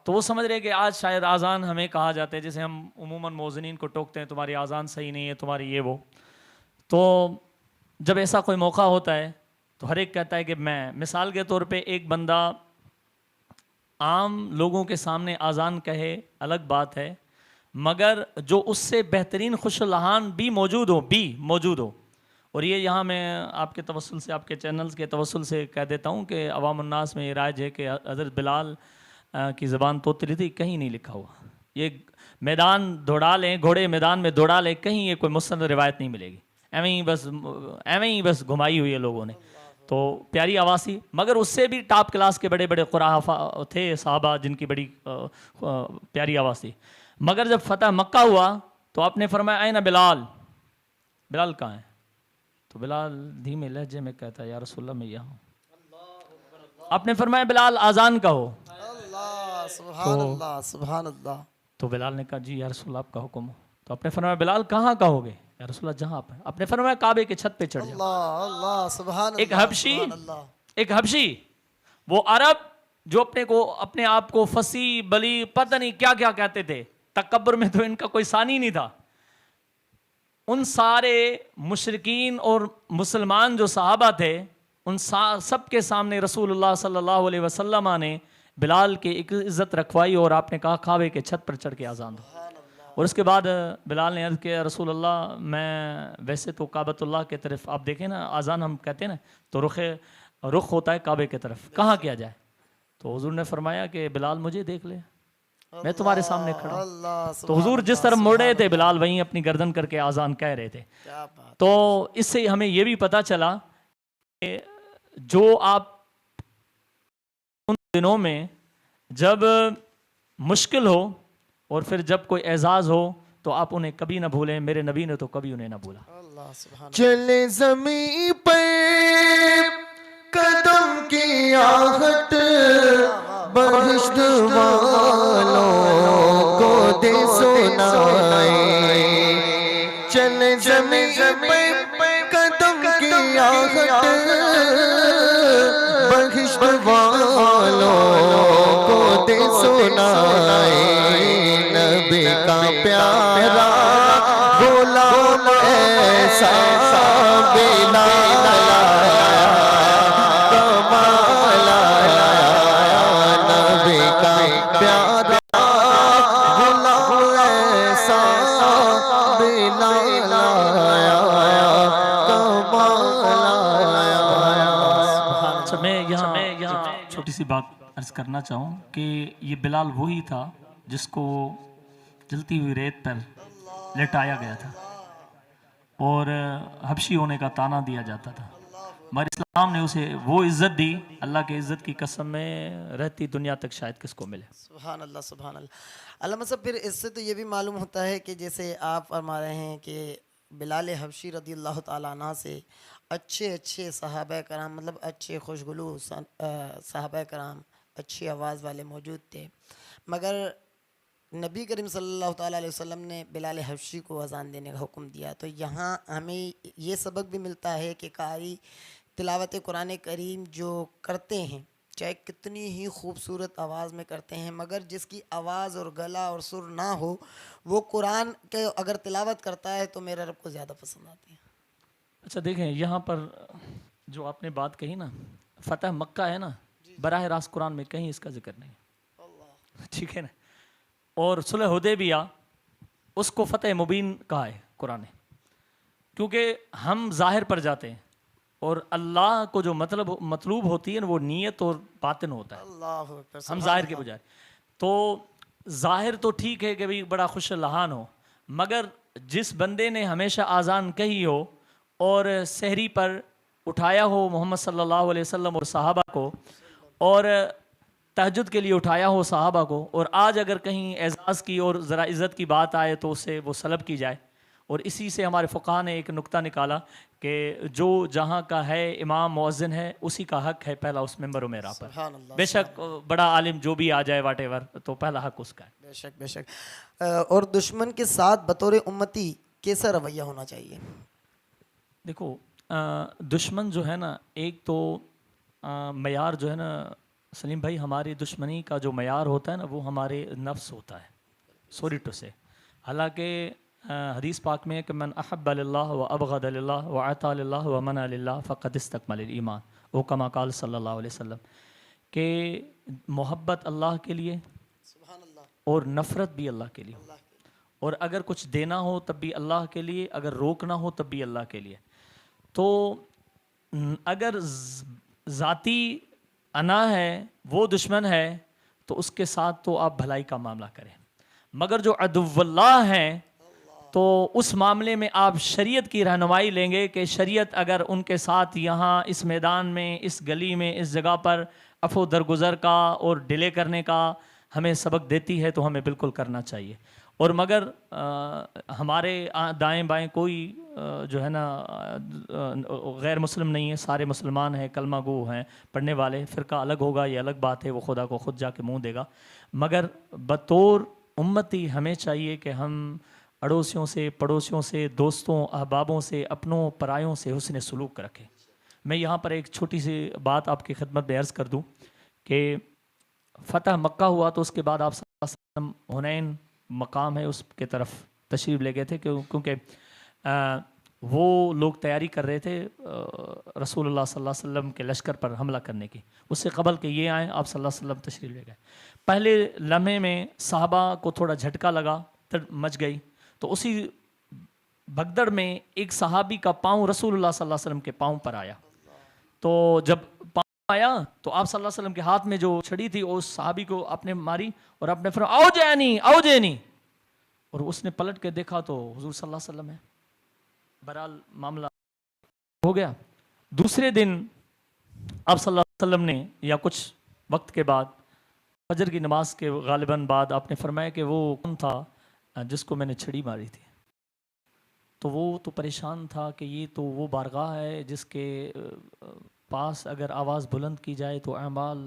تو وہ سمجھ رہے کہ آج شاید اذان ہمیں کہا جاتا ہے، جیسے ہم عموماً مؤذنین کو ٹوکتے ہیں تمہاری اذان صحیح نہیں ہے، تمہاری یہ وہ. تو جب ایسا کوئی موقع ہوتا ہے تو ہر ایک کہتا ہے کہ میں، مثال کے طور پہ ایک بندہ عام لوگوں کے سامنے اذان کہے الگ بات ہے، مگر جو اس سے بہترین خوش لہان بھی موجود ہو. اور یہ یہاں میں آپ کے توسل سے، آپ کے چینلز کے توسل سے کہہ دیتا ہوں کہ عوام الناس میں یہ رائج ہے کہ حضرت بلال کی زبان توتری تھی، کہیں نہیں لکھا ہوا. یہ میدان دوڑا لیں، گھوڑے میدان میں دوڑا لیں، کہیں یہ کوئی مستند روایت نہیں ملے گی. ایویں ہی بس گھمائی ہوئی ہے لوگوں نے. تو پیاری آواز تھی، مگر اس سے بھی ٹاپ کلاس کے بڑے بڑے قراء تھے صحابہ جن کی بڑی پیاری آواز تھی. مگر جب فتح مکہ ہوا تو آپ نے فرمایا این بلال، بلال کہاں ہے؟ تو بلال دھیمے لہجے میں کہتا ہے یا رسول اللہ میں یہاں ہوں. آپ نے فرمایا بلال اذان کہو. اللہ سبحان اللہ. سبحان اللہ. تو بلال نے کہا جی یا رسول اللہ آپ کا حکم ہو. تو آپ نے فرمایا بلال کہاں کہو گے؟ یا رسول اللہ جہاں آپ ہیں. آپ نے فرمایا کعبے کے چھت پہ چڑھ جاؤ. اللہ اللہ. سبحان اللہ. ایک حبشی وہ عرب جو اپنے آپ کو فصیح بلی پتہ نہیں کیا کیا کہتے تھے، تکبر میں تو ان کا کوئی ثانی نہیں تھا. ان سارے مشرکین اور مسلمان جو صحابہ تھے، ان سب کے سامنے رسول اللہ صلی اللہ علیہ وسلم نے بلال کی ایک عزت رکھوائی، اور آپ نے کہا کعبے کے چھت پر چڑھ کے اذان دو. اور اس کے بعد بلال نے عرض کیا رسول اللہ میں ویسے تو کعبۃ اللہ کے طرف، آپ دیکھیں نا اذان ہم کہتے ہیں نا تو رخ ہوتا ہے کعبے کی طرف، کہاں کیا جائے؟ تو حضور نے فرمایا کہ بلال مجھے دیکھ لے، میں تمہارے سامنے کھڑا ہوں. تو حضور جس طرف مڑ رہے تھے بلال وہیں اپنی گردن کر کے اذان کہہ رہے تھے. تو اس سے ہمیں یہ بھی پتہ چلا کہ جو آپ ان دنوں میں جب مشکل ہو اور پھر جب کوئی اعزاز ہو تو آپ انہیں کبھی نہ بھولیں، میرے نبی نے تو کبھی انہیں نہ بھولا۔ اللہ سبحان چلے زمین پر قدم کی آہٹ بہشت والوں کو دے سنائے، چلے زمین پر قدم کی آہٹ بہشت والوں کو دے سنائے، نبی کا پیارا غلام ایسا بلال آیا، کمال آیا، نبی کا پیارا غلام ایسا بلال آیا، کمال آیا۔ اچھا، میں یہاں چھوٹی سی بات عرض کرنا چاہوں کہ یہ بلال وہی تھا جس کو جلتی ہوئی ریت پر لٹایا گیا تھا اور حبشی ہونے کا طعنہ دیا جاتا تھا، مگر اسلام نے اسے وہ عزت دی، اللہ کے عزت کی قسم میں رہتی دنیا تک شاید کس کو ملے۔ سبحان اللہ سبحان اللہ۔ علامہ صاحب پھر اس سے تو یہ بھی معلوم ہوتا ہے کہ جیسے آپ فرما رہے ہیں کہ بلال حبشی رضی اللہ تعالیٰ عنہ سے اچھے صحابہ کرام، مطلب اچھے خوشگلو صحابہ کرام، اچھی آواز والے موجود تھے، مگر نبی کریم صلی اللہ تعالیٰ علیہ وسلم نے بلال حبشی کو اذان دینے کا حکم دیا۔ تو یہاں ہمیں یہ سبق بھی ملتا ہے کہ قاری تلاوت قرآن کریم جو کرتے ہیں چاہے کتنی ہی خوبصورت آواز میں کرتے ہیں، مگر جس کی آواز اور گلا اور سر نہ ہو وہ قرآن کے اگر تلاوت کرتا ہے تو میرے رب کو زیادہ پسند آتی ہے۔ اچھا دیکھیں، یہاں پر جو آپ نے بات کہی نا، فتح مکہ ہے نا، براہ راست قرآن میں کہیں اس کا ذکر نہیں، ٹھیک ہے نا، اور صلح حدیبیہ اس کو فتح مبین کہا ہے قرآن نے، کیونکہ ہم ظاہر پر جاتے ہیں اور اللہ کو جو مطلوب ہوتی ہے نا وہ نیت اور باطن ہوتا ہے، اللہ اکبر، ہم ظاہر کے بجائے تو ظاہر تو ٹھیک ہے کہ بھی بڑا خوش لہان ہو، مگر جس بندے نے ہمیشہ آذان کہی ہو اور سحری پر اٹھایا ہو محمد صلی اللہ علیہ وسلم اور صحابہ کو، اور تہجد کے لیے اٹھایا ہو صحابہ کو، اور آج اگر کہیں اعزاز کی اور ذرا عزت کی بات آئے تو اسے وہ سلب کی جائے، اور اسی سے ہمارے فقہا نے ایک نقطہ نکالا کہ جو جہاں کا ہے امام مؤذن ہے اسی کا حق ہے پہلا اس ممبر و محراب پر، سبحان اللہ، بے شک بڑا عالم جو بھی آ جائے واٹ ایور، تو پہلا حق اس کا ہے۔ بے شک بے شک۔ اور دشمن کے ساتھ بطور امتی کیسا رویہ ہونا چاہیے؟ دیکھو دشمن جو ہے نا، ایک تو معیار جو ہے نا سلیم بھائی، ہماری دشمنی کا جو معیار ہوتا ہے نا وہ ہمارے نفس ہوتا ہے، سوری ٹو سے، حالانکہ حدیث پاک میں ہے کہ من احب للہ و ابغض للہ و اعطى للہ و منع للہ فقد استکمل الایمان، او کما قال صلی اللہ علیہ وسلم، کہ محبت اللہ کے لیے اور نفرت بھی اللہ کے لیے، اور اگر کچھ دینا ہو تب بھی اللہ کے لیے، اگر روکنا ہو تب بھی اللہ کے لیے۔ تو اگر ذاتی انا ہے وہ دشمن ہے تو اس کے ساتھ تو آپ بھلائی کا معاملہ کریں، مگر جو عدو اللہ ہیں تو اس معاملے میں آپ شریعت کی رہنمائی لیں گے کہ شریعت اگر ان کے ساتھ یہاں اس میدان میں، اس گلی میں، اس جگہ پر عفو درگزر کا اور ڈیلے کرنے کا ہمیں سبق دیتی ہے تو ہمیں بالکل کرنا چاہیے، اور مگر ہمارے دائیں بائیں کوئی جو ہے نا غیر مسلم نہیں ہے، سارے مسلمان ہیں، کلمہ گو ہیں، پڑھنے والے، فرقہ الگ ہوگا یہ الگ بات ہے، وہ خدا کو خود جا کے منہ دے گا، مگر بطور امتی ہمیں چاہیے کہ ہم اڑوسیوں سے، پڑوسیوں سے، دوستوں، احبابوں سے، اپنوں پرایوں سے حسن سلوک رکھیں۔ میں یہاں پر ایک چھوٹی سی بات آپ کی خدمت میں عرض کر دوں کہ فتح مکہ ہوا تو اس کے بعد آپ صلی اللہ علیہ وسلم حنین مقام ہے اس کے طرف تشریف لے گئے تھے، کیونکہ وہ لوگ تیاری کر رہے تھے رسول اللہ صلی اللہ علیہ وسلم کے لشکر پر حملہ کرنے کی، اس سے قبل کہ یہ آئیں آپ صلی اللہ علیہ وسلم تشریف لے گئے۔ پہلے لمحے میں صحابہ کو تھوڑا جھٹکا لگا، مچ گئی، تو اسی بھگدڑ میں ایک صحابی کا پاؤں رسول اللہ صلی اللہ علیہ وسلم کے پاؤں پر آیا، تو جب پاؤں آیا تو آپ صلی اللہ علیہ وسلم کے ہاتھ میں جو چھڑی تھی اس صحابی کو آپ نے ماری اور آپ نے فرمایا آؤ جینی، اور اس نے پلٹ کے دیکھا تو حضور صلی اللہ علیہ وسلم ہے۔ بہرحال معاملہ ہو گیا۔ دوسرے دن آپ صلی اللہ علیہ وسلم نے یا کچھ وقت کے بعد فجر کی نماز کے غالباً بعد آپ نے فرمایا کہ وہ کون تھا جس کو میں نے چھڑی ماری تھی، تو وہ تو پریشان تھا کہ یہ تو وہ بارگاہ ہے جس کے پاس اگر آواز بلند کی جائے تو اعمال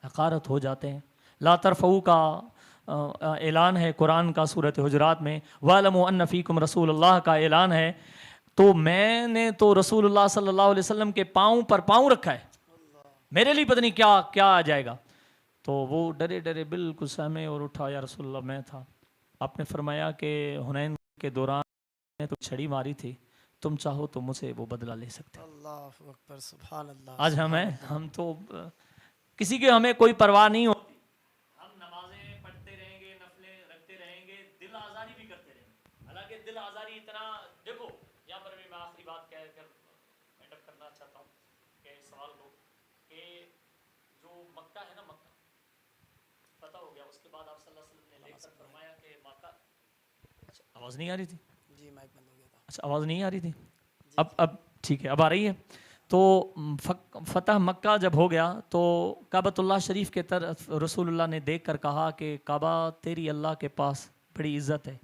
حقارت ہو جاتے ہیں۔ لا ترفعوا کا اعلان ہے قرآن کا سورۃ حجرات میں، وَاعْلَمُوا أَنَّ فِيكُمْ رسول اللہ کا اعلان ہے۔ تو میں نے تو رسول اللہ صلی اللہ علیہ وسلم کے پاؤں پر پاؤں رکھا ہے، میرے لیے پتہ نہیں کیا آ جائے گا۔ تو وہ ڈرے ڈرے بالکل سہمے اور اٹھا، یا رسول اللہ میں تھا۔ آپ نے فرمایا کہ حنین کے دوران میں تو چھڑی ماری تھی، تم چاہو تو مجھ سے وہ بدلہ لے سکتے۔ اللہ اکبر، سبحان اللہ۔ آج ہم تو کسی کے ہمیں کوئی پرواہ نہیں ہوتی، ہم نمازیں پڑھتے رہیں گے، نفلیں رکھتے رہیں گے، دل آزاری بھی کرتے رہیں گے۔ حالانکہ دل آزاری اتنا، دیکھو یہاں پر میں آخری بات کہہ کر اینڈ اپ کرنا چاہتا ہوں کہ سوال کو، کہ جو مکہ ہے نا، مکہ پتہ ہو گیا، اس کے بعد آپ صلی اللہ علیہ وسلم نے لے کر فرمایا کہ مکہ، آواز نہیں آ رہی تھی؟ جی مائک بند ہو گیا تھا۔ اچھا آواز نہیں آ رہی تھی، اب ٹھیک ہے، اب آ رہی ہے۔ تو فتح مکہ جب ہو گیا تو کعبۃ اللہ شریف کے طرف رسول اللہ نے دیکھ کر کہا کہ کعبہ تیری اللہ کے پاس بڑی عزت ہے،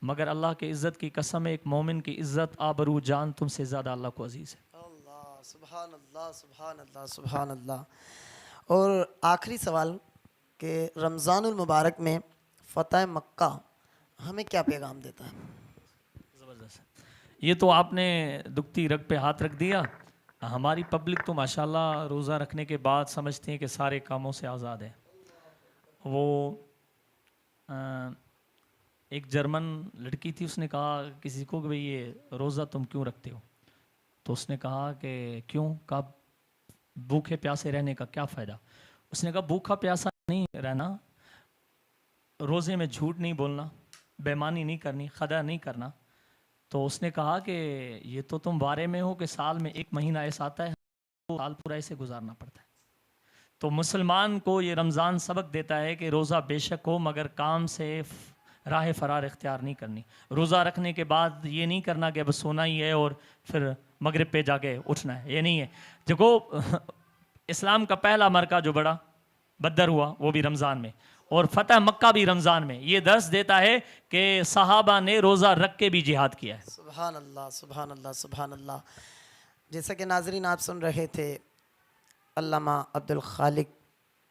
مگر اللہ کے عزت کی قسم، ایک مومن کی عزت آبرو جان تم سے زیادہ اللہ کو عزیز ہے۔ اللہ، سبحان اللہ، سبحان اللہ، سبحان اللہ۔ اور آخری سوال کہ رمضان المبارک میں فتح مکہ ہمیں کیا پیغام دیتا ہے؟ زبردست، یہ تو آپ نے دکھتی رگ پہ ہاتھ رکھ دیا۔ ہماری پبلک تو ماشاءاللہ روزہ رکھنے کے بعد سمجھتے ہیں کہ سارے کاموں سے آزاد ہے۔ وہ ایک جرمن لڑکی تھی، اس نے کہا کسی کو کہ بھئی یہ روزہ تم کیوں رکھتے ہو؟ تو اس نے کہا کہ کیوں؟ کہا بھوکے پیاسے رہنے کا کیا فائدہ؟ اس نے کہا بھوکا پیاسا نہیں رہنا، روزے میں جھوٹ نہیں بولنا، بےمانی نہیں کرنی، خدا نہیں کرنا۔ تو اس نے کہا کہ یہ تو تم بارے میں ہو کہ سال میں ایک مہینہ ایسا آتا ہے تو سال پورا ایسے گزارنا پڑتا ہے۔ تو مسلمان کو یہ رمضان سبق دیتا ہے کہ روزہ بے شک ہو مگر کام سے راہ فرار اختیار نہیں کرنی۔ روزہ رکھنے کے بعد یہ نہیں کرنا کہ بس سونا ہی ہے اور پھر مغرب پہ جا کے اٹھنا ہے، یہ نہیں ہے۔ دیکھو اسلام کا پہلا مرکہ جو بڑا بدر ہوا وہ بھی رمضان میں، اور فتح مکہ بھی رمضان میں۔ یہ درس دیتا ہے کہ صحابہ نے روزہ رکھ کے بھی جہاد کیا ہے۔ سبحان اللہ، سبحان اللہ، سبحان اللہ۔ جیسا کہ ناظرین آپ سن رہے تھے، علامہ عبدالخالق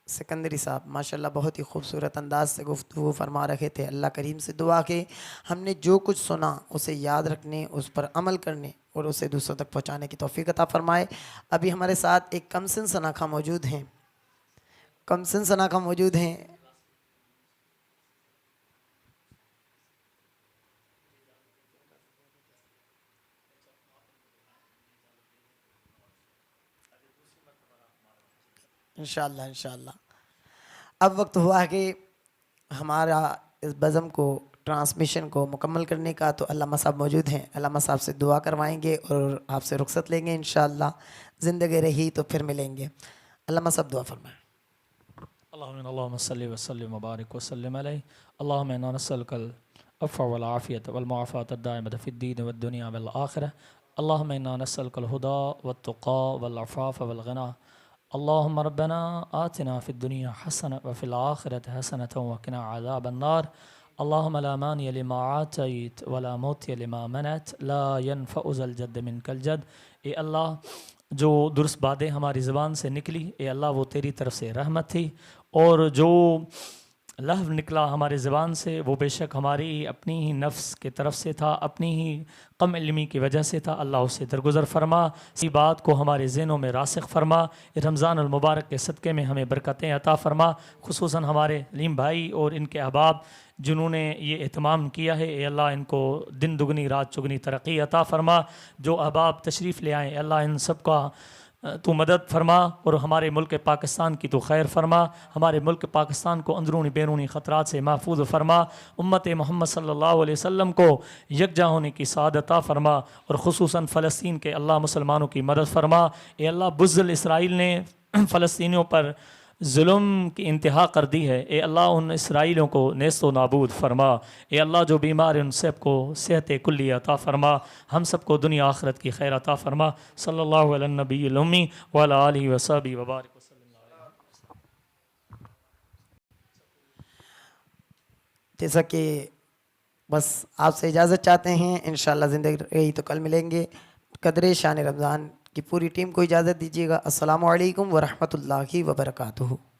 سکندری صاحب ماشاءاللہ بہت ہی خوبصورت انداز سے گفتگو فرما رہے تھے۔ اللہ کریم سے دعا کہ ہم نے جو کچھ سنا اسے یاد رکھنے، اس پر عمل کرنے اور اسے دوسروں تک پہنچانے کی توفیق عطا فرمائے۔ ابھی ہمارے ساتھ ایک کمسن سناخہ موجود ہیں، کمسن سناخہ موجود ہیں۔ انشاءاللہ انشاءاللہ۔ اب وقت ہوا ہے کہ ہمارا اس بزم کو، ٹرانسمیشن کو مکمل کرنے کا، تو علامہ صاحب موجود ہیں، علامہ صاحب سے دعا کروائیں گے اور آپ سے رخصت لیں گے انشاءاللہ۔ زندگی رہی تو پھر ملیں گے۔ علامہ صاحب دعا فرمائیں۔ اللہم صلی وسلم وبارک وسلم علیہ۔ اللہم انا نسألک العفو والعافیۃ والمعافاۃ الدائمۃ فی الدین والدنیا والآخرہ۔ اللہم انا نسألک الہدی والتقی والعفاف والغنی۔ اللہم ربنا آتنا فی الدنیا حسنہ وفی الآخرۃ حسنۃ وقنا عذاب النار۔ اللہم لا مانع لما آتیت ولا معطی لما منعت لا ینفع ذا الجد منک الجد۔ اے اللہ جو درست باتیں ہماری زبان سے نکلی، اے اللہ وہ تیری طرف سے رحمت تھی، اور جو لفظ نکلا ہمارے زبان سے وہ بے شک ہماری اپنی ہی نفس کے طرف سے تھا، اپنی ہی کم علمی کی وجہ سے تھا۔ اللہ اس سے درگزر فرما، اسی بات کو ہمارے ذہنوں میں راسخ فرما۔ رمضان المبارک کے صدقے میں ہمیں برکتیں عطا فرما، خصوصاً ہمارے علیم بھائی اور ان کے احباب جنہوں نے یہ اہتمام کیا ہے، اے اللہ ان کو دن دگنی رات چگنی ترقی عطا فرما۔ جو احباب تشریف لے آئیں، اے اللہ ان سب کا تو مدد فرما، اور ہمارے ملک پاکستان کی تو خیر فرما، ہمارے ملک پاکستان کو اندرونی بیرونی خطرات سے محفوظ فرما، امت محمد صلی اللہ علیہ وسلم کو یکجا ہونے کی سعادت عطا فرما، اور خصوصاً فلسطین کے اللہ مسلمانوں کی مدد فرما۔ اے اللہ بزدل اسرائیل نے فلسطینیوں پر ظلم کی انتہا کر دی ہے، اے اللہ ان اسرائیلیوں کو نیست و نابود فرما۔ اے اللہ جو بیمار ہیں ان سب کو صحت کلی عطا فرما، ہم سب کو دنیا آخرت کی خیر عطا فرما۔ صلی اللہ علی النبی الامی وعلی آلہ وصحبہ وبارک وسلم۔ جیسا کہ بس آپ سے اجازت چاہتے ہیں، انشاءاللہ زندگی رہی تو کل ملیں گے۔ قدر شان رمضان کی پوری ٹیم کو اجازت دیجیے گا۔ السلام علیکم ورحمۃ اللہ وبرکاتہ۔